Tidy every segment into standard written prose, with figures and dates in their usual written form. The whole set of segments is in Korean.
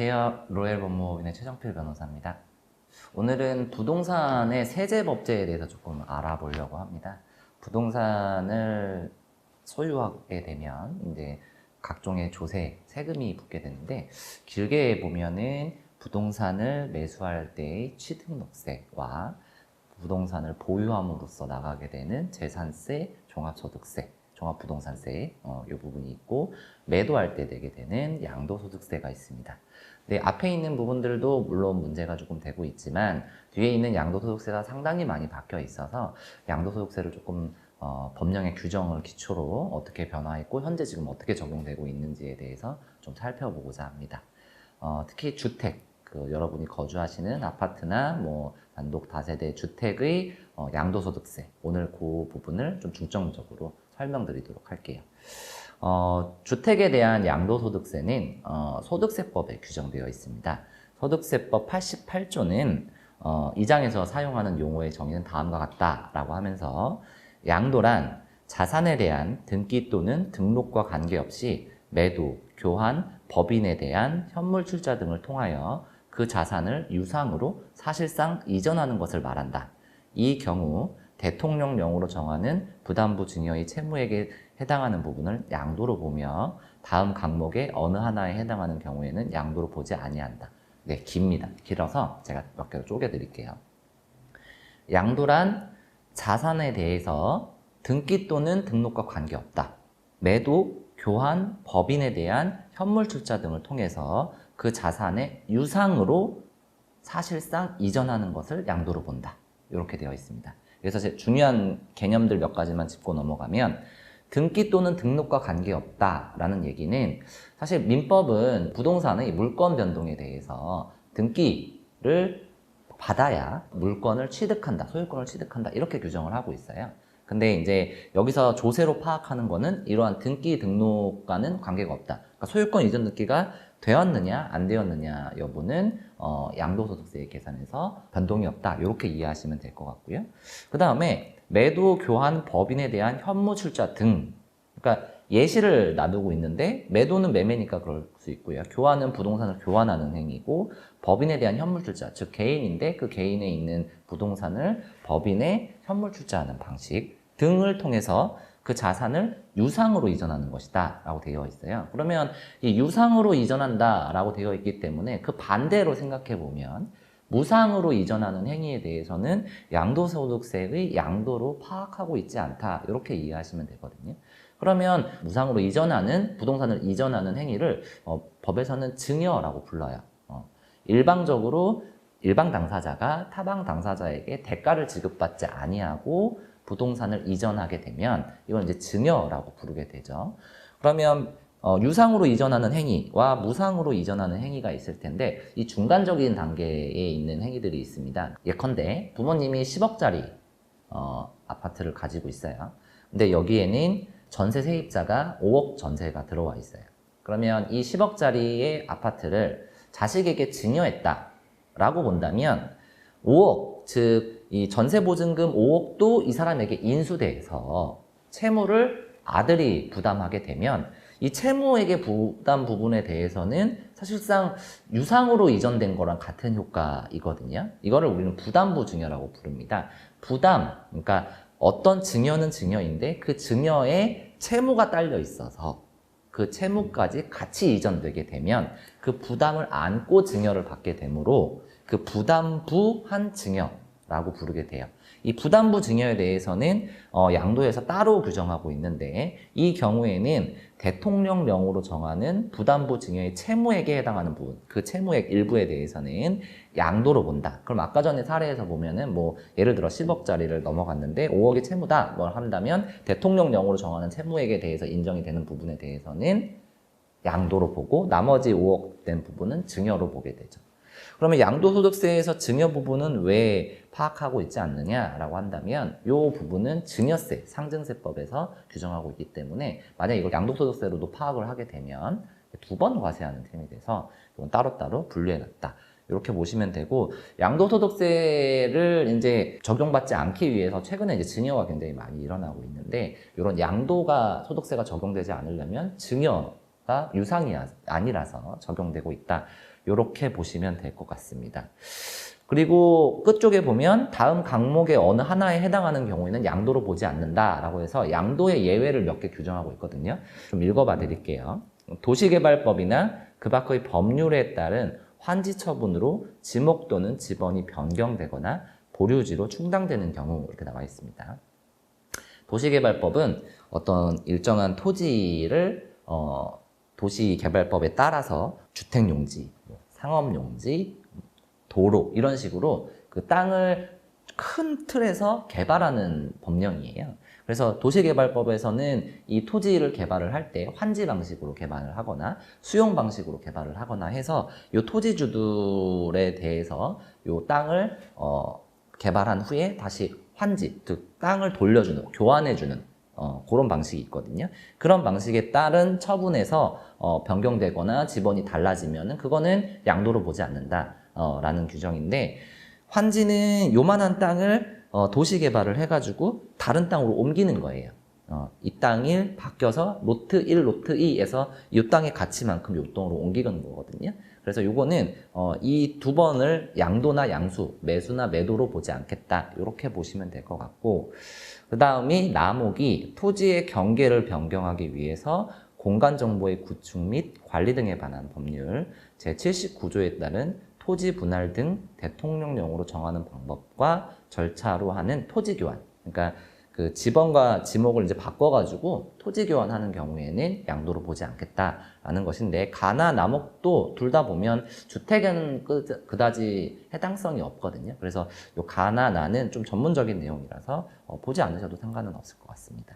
안녕하세요. 로얄법무법인의 최정필 변호사입니다. 오늘은 부동산의 세제법제에 대해서 조금 알아보려고 합니다. 부동산을 소유하게 되면 이제 각종의 조세, 세금이 붙게 되는데, 길게 보면은 부동산을 매수할 때의 취득록세와 부동산을 보유함으로써 나가게 되는 재산세, 종합소득세, 종합부동산세 이 부분이 있고, 매도할 때 내게 되는 양도소득세가 있습니다. 근데 앞에 있는 부분들도 물론 문제가 조금 되고 있지만 뒤에 있는 양도소득세가 상당히 많이 바뀌어 있어서 양도소득세를 조금 법령의 규정을 기초로 어떻게 변화했고 현재 지금 어떻게 적용되고 있는지에 대해서 좀 살펴보고자 합니다. 특히 주택, 여러분이 거주하시는 아파트나 뭐 단독 다세대 주택의 양도소득세, 오늘 그 부분을 좀 중점적으로 설명드리도록 할게요. 주택에 대한 양도소득세는 소득세법에 규정되어 있습니다. 소득세법 88조는 이 장에서 사용하는 용어의 정의는 다음과 같다라고 하면서, 양도란 자산에 대한 등기 또는 등록과 관계없이 매도, 교환, 법인에 대한 현물 출자 등을 통하여 그 자산을 유상으로 사실상 이전하는 것을 말한다. 이 경우 대통령령으로 정하는 부담부 증여의 채무액에 해당하는 부분을 양도로 보며 다음 항목의 어느 하나에 해당하는 경우에는 양도로 보지 아니한다. 네, 깁니다. 길어서 제가 몇 개로 쪼개 드릴게요. 양도란 자산에 대해서 등기 또는 등록과 관계없다. 매도, 교환, 법인에 대한 현물 출자 등을 통해서 그 자산의 유상으로 사실상 이전하는 것을 양도로 본다. 이렇게 되어 있습니다. 그래서 중요한 개념들 몇 가지만 짚고 넘어가면, 등기 또는 등록과 관계없다라는 얘기는, 사실 민법은 부동산의 물권 변동에 대해서 등기를 받아야 물권을 취득한다, 소유권을 취득한다, 이렇게 규정을 하고 있어요. 근데 이제 여기서 조세로 파악하는 거는 이러한 등기 등록과는 관계가 없다. 그러니까 소유권 이전 등기가 되었느냐 안 되었느냐 여부는 양도소득세 계산에서 변동이 없다, 이렇게 이해하시면 될 것 같고요. 그 다음에 매도, 교환, 법인에 대한 현무 출자 등, 그러니까 예시를 놔두고 있는데, 매도는 매매니까 그럴 수 있고요. 교환은 부동산을 교환하는 행위고, 법인에 대한 현물 출자, 즉 개인인데 그 개인에 있는 부동산을 법인에 현물 출자하는 방식 등을 통해서 그 자산을 유상으로 이전하는 것이다 라고 되어 있어요. 그러면 이 유상으로 이전한다 라고 되어 있기 때문에 그 반대로 생각해 보면, 무상으로 이전하는 행위에 대해서는 양도소득세의 양도로 파악하고 있지 않다, 이렇게 이해하시면 되거든요. 그러면 무상으로 이전하는, 부동산을 이전하는 행위를 법에서는 증여라고 불러요. 일방적으로 일방 당사자가 타방 당사자에게 대가를 지급받지 아니하고 부동산을 이전하게 되면 이건 이제 증여라고 부르게 되죠. 그러면 유상으로 이전하는 행위와 무상으로 이전하는 행위가 있을 텐데, 이 중간적인 단계에 있는 행위들이 있습니다. 예컨대 부모님이 10억짜리 아파트를 가지고 있어요. 근데 여기에는 전세 세입자가 5억 전세가 들어와 있어요. 그러면 이 10억짜리의 아파트를 자식에게 증여했다 라고 본다면, 5억, 즉 이 전세보증금 5억도 이 사람에게 인수돼서 채무를 아들이 부담하게 되면, 이 채무액의 부담 부분에 대해서는 사실상 유상으로 이전된 거랑 같은 효과이거든요. 이거를 우리는 부담부 증여라고 부릅니다. 부담, 그러니까 어떤 증여는 증여인데 그 증여에 채무가 딸려 있어서 그 채무까지 같이 이전되게 되면 그 부담을 안고 증여를 받게 되므로 그 부담부한 증여라고 부르게 돼요. 이 부담부 증여에 대해서는 양도에서 따로 규정하고 있는데, 이 경우에는 대통령령으로 정하는 부담부 증여의 채무액에 해당하는 부분, 그 채무액 일부에 대해서는 양도로 본다. 그럼 아까 전에 사례에서 보면은 뭐 예를 들어 10억짜리를 넘어갔는데 5억이 채무다 뭘 한다면, 대통령령으로 정하는 채무액에 대해서 인정이 되는 부분에 대해서는 양도로 보고, 나머지 5억 된 부분은 증여로 보게 되죠. 그러면 양도소득세에서 증여 부분은 왜 파악하고 있지 않느냐라고 한다면, 이 부분은 증여세, 상증세법에서 규정하고 있기 때문에 만약에 이걸 양도소득세로도 파악을 하게 되면 2번 과세하는 셈이 돼서 이건 따로따로 분류해놨다, 이렇게 보시면 되고, 양도소득세를 이제 적용받지 않기 위해서 최근에 이제 증여가 굉장히 많이 일어나고 있는데, 이런 양도가 소득세가 적용되지 않으려면 증여가 유상이 아니라서 적용되고 있다. 이렇게 보시면 될 것 같습니다. 그리고 끝쪽에 보면 다음 강목의 어느 하나에 해당하는 경우에는 양도로 보지 않는다라고 해서 양도의 예외를 몇 개 규정하고 있거든요. 좀 읽어봐 드릴게요. 도시개발법이나 그 밖의 법률에 따른 환지 처분으로 지목 또는 지번이 변경되거나 보류지로 충당되는 경우 이렇게 나와 있습니다. 도시개발법은 어떤 일정한 토지를 도시개발법에 따라서 주택용지, 상업용지, 도로 이런 식으로 그 땅을 큰 틀에서 개발하는 법령이에요. 그래서 도시개발법에서는 이 토지를 개발을 할 때 환지 방식으로 개발을 하거나 수용 방식으로 개발을 하거나 해서 이 토지주들에 대해서 이 땅을 개발한 후에 다시 환지, 즉 땅을 돌려주는, 교환해주는 그런 방식이 있거든요. 그런 방식에 따른 처분에서 변경되거나 지번이 달라지면은 그거는 양도로 보지 않는다 라는 규정인데, 환지는 요만한 땅을 도시 개발을 해가지고 다른 땅으로 옮기는 거예요. 이 땅이 바뀌어서 로트 1, 로트 2에서 이 땅의 가치만큼 요 땅으로 옮기는 거거든요. 그래서 요거는 이 두 번을 양도나 양수, 매수나 매도로 보지 않겠다. 이렇게 보시면 될 것 같고, 그 다음이 나목이 토지의 경계를 변경하기 위해서 공간정보의 구축 및 관리 등에 관한 법률 제79조에 따른 토지 분할 등 대통령령으로 정하는 방법과 절차로 하는 토지 교환. 그러니까 그 지번과 지목을 이제 바꿔가지고 토지 교환하는 경우에는 양도로 보지 않겠다라는 것인데, 가나 남목도 둘 다 보면 주택에는 그다지 해당성이 없거든요. 그래서 요 가나 나는 좀 전문적인 내용이라서 보지 않으셔도 상관은 없을 것 같습니다.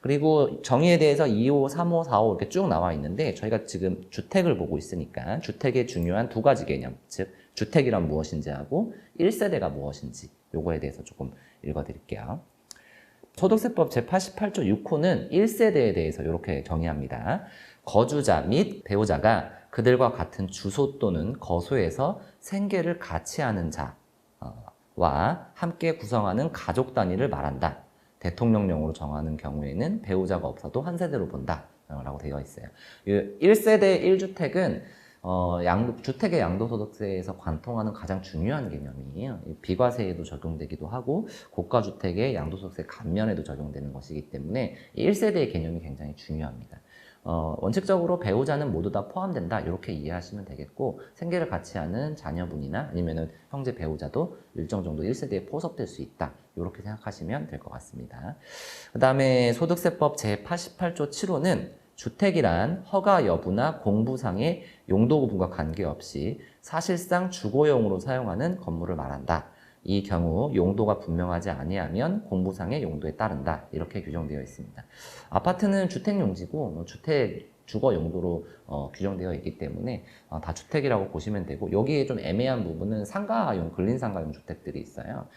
그리고 정의에 대해서 2호, 3호, 4호 이렇게 쭉 나와 있는데, 저희가 지금 주택을 보고 있으니까 주택의 중요한 두 가지 개념, 즉 주택이란 무엇인지 하고 1세대가 무엇인지 요거에 대해서 조금 읽어드릴게요. 소득세법 제88조 6호는 1세대에 대해서 이렇게 정의합니다. 거주자 및 배우자가 그들과 같은 주소 또는 거소에서 생계를 같이 하는 자와 함께 구성하는 가족 단위를 말한다. 대통령령으로 정하는 경우에는 배우자가 없어도 한 세대로 본다 라고 되어 있어요. 1세대 1주택은 주택의 양도소득세에서 관통하는 가장 중요한 개념이에요. 비과세에도 적용되기도 하고 고가주택의 양도소득세 감면에도 적용되는 것이기 때문에 1세대의 개념이 굉장히 중요합니다. 원칙적으로 배우자는 모두 다 포함된다 이렇게 이해하시면 되겠고, 생계를 같이 하는 자녀분이나 아니면은 형제 배우자도 일정 정도 1세대에 포섭될 수 있다 이렇게 생각하시면 될 것 같습니다. 그 다음에 소득세법 제88조 7호는 주택이란 허가 여부나 공부상의 용도 구분과 관계없이 사실상 주거용으로 사용하는 건물을 말한다. 이 경우 용도가 분명하지 아니하면 공부상의 용도에 따른다. 이렇게 규정되어 있습니다. 아파트는 주택용지고 주거 용도로 규정되어 있기 때문에 다 주택이라고 보시면 되고, 여기에 좀 애매한 부분은 상가용, 근린상가용 주택들이 있어요.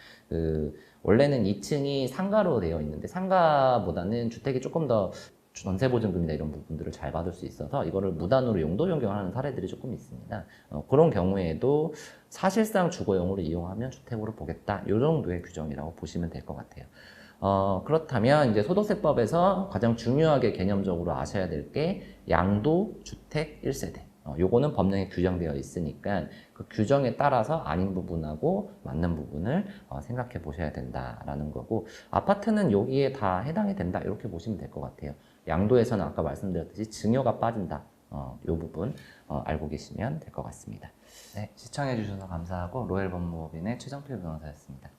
원래는 2층이 상가로 되어 있는데 상가보다는 주택이 조금 더 전세보증금이나 이런 부분들을 잘 받을 수 있어서 이거를 무단으로 용도 변경하는 사례들이 조금 있습니다. 그런 경우에도 사실상 주거용으로 이용하면 주택으로 보겠다. 이 정도의 규정이라고 보시면 될 것 같아요. 그렇다면 이제 소득세법에서 가장 중요하게 개념적으로 아셔야 될 게 양도, 주택, 1세대. 요거는 법령에 규정되어 있으니까 그 규정에 따라서 아닌 부분하고 맞는 부분을 생각해 보셔야 된다라는 거고, 아파트는 여기에 다 해당이 된다 이렇게 보시면 될 것 같아요. 양도에서는 아까 말씀드렸듯이 증여가 빠진다. 이 부분 알고 계시면 될 것 같습니다. 네, 시청해 주셔서 감사하고 로엘법무법인의 최정필 변호사였습니다.